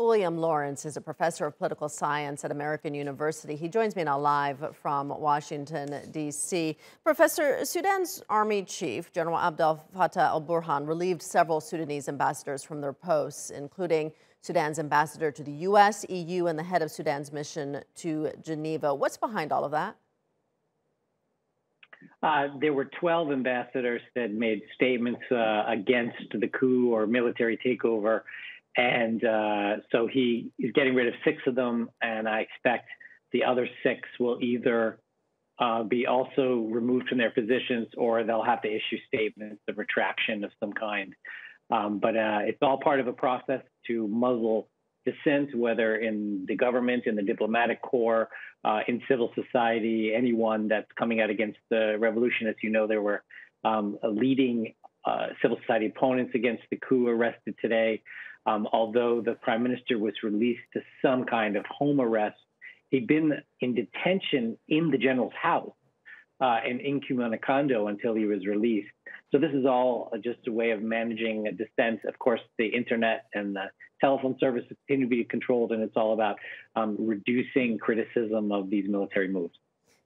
Wilam Lawrence is a professor of political science at American University. He joins me now live from Washington, D.C. Professor, Sudan's army chief, General Abdelfattah al Burhan, relieved several Sudanese ambassadors from their posts, including Sudan's ambassador to the U.S., EU, and the head of Sudan's mission to Geneva. What's behind all of that? There were 12 ambassadors that made statements against the coup or military takeover. And so he is getting rid of 6 of them. And I expect the other 6 will either be also removed from their positions or they'll have to issue statements of retraction of some kind. But it's all part of a process to muzzle dissent, whether in the government, in the diplomatic corps, in civil society, anyone that's coming out against the revolution. As you know, there were leading civil society opponents against the coup arrested today. Although the prime minister was released to some kind of home arrest, he'd been in detention in the general's house and incommunicado until he was released. So this is all just a way of managing dissent. Of course, the internet and the telephone services continue to be controlled, and it's all about reducing criticism of these military moves.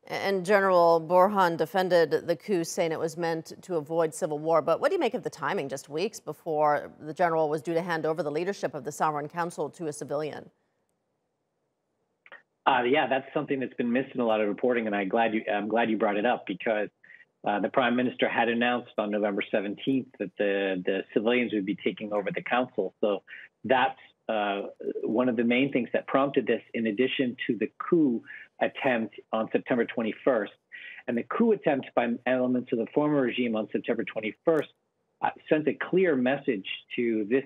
And General Burhan defended the coup, saying it was meant to avoid civil war. But what do you make of the timing, just weeks before the general was due to hand over the leadership of the Sovereign Council to a civilian? Yeah, that's something that's been missed in a lot of reporting, and I'm glad you brought it up, because the prime minister had announced on November 17th that the civilians would be taking over the council. So that's one of the main things that prompted this, in addition to the coup attempt on September 21st. And the coup attempt by elements of the former regime on September 21st sent a clear message to this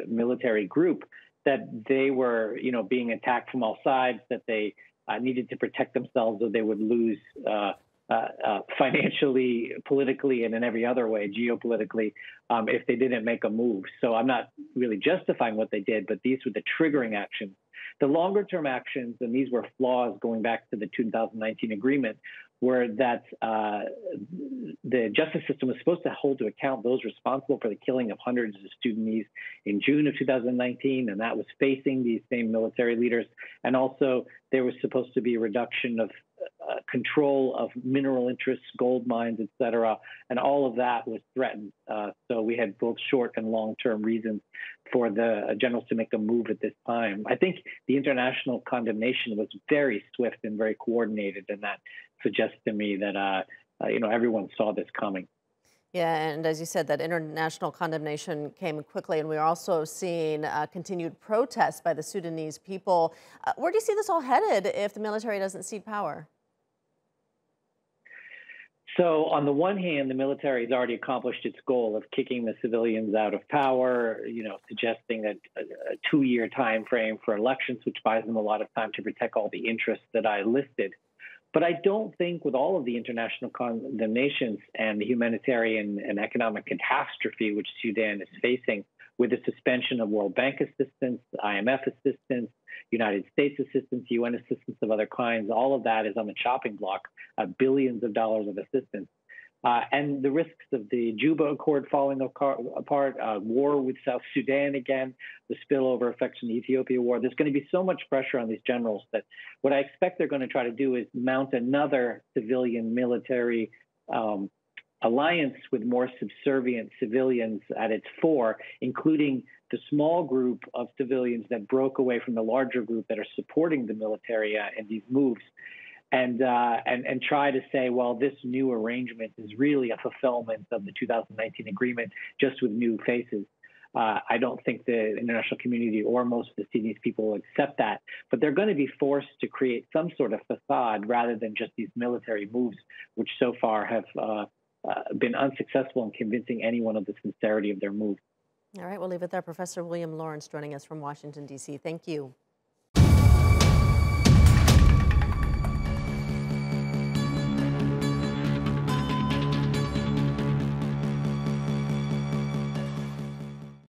military group that they were, being attacked from all sides, that they needed to protect themselves, or they would lose financially, politically, and in every other way, geopolitically, if they didn't make a move. So I'm not really justifying what they did, but these were the triggering actions. The longer-term actions, and these were flaws going back to the 2019 agreement, were that the justice system was supposed to hold to account those responsible for the killing of hundreds of Sudanese in June of 2019, and that was facing these same military leaders. And also, there was supposed to be a reduction of control of mineral interests, gold mines, et cetera, and all of that was threatened. So we had both short and long-term reasons for the generals to make a move at this time. I think the international condemnation was very swift and very coordinated, and that suggests to me that everyone saw this coming. Yeah, and as you said, that international condemnation came quickly, and we're also seeing continued protests by the Sudanese people. Where do you see this all headed if the military doesn't cede power? So on the one hand, the military has already accomplished its goal of kicking the civilians out of power, suggesting a 2-year time frame for elections, which buys them a lot of time to protect all the interests that I listed. But I don't think, with all of the international condemnations and the humanitarian and economic catastrophe which Sudan is facing, with the suspension of World Bank assistance, IMF assistance, United States assistance, UN assistance of other kinds, all of that is on the chopping block, billions of dollars of assistance. And the risks of the Juba Accord falling apart, war with South Sudan again, the spillover effects from the Ethiopia war. There's going to be so much pressure on these generals that what I expect they're going to try to do is mount another civilian military alliance with more subservient civilians at its fore, including the small group of civilians that broke away from the larger group that are supporting the military in these moves. And try to say, well, this new arrangement is really a fulfillment of the 2019 agreement, just with new faces. I don't think the international community or most of the Sudanese people will accept that, but they're going to be forced to create some sort of facade rather than just these military moves, which so far have been unsuccessful in convincing anyone of the sincerity of their move. All right, we'll leave it there. Professor Wilam Lawrence joining us from Washington, D.C. Thank you.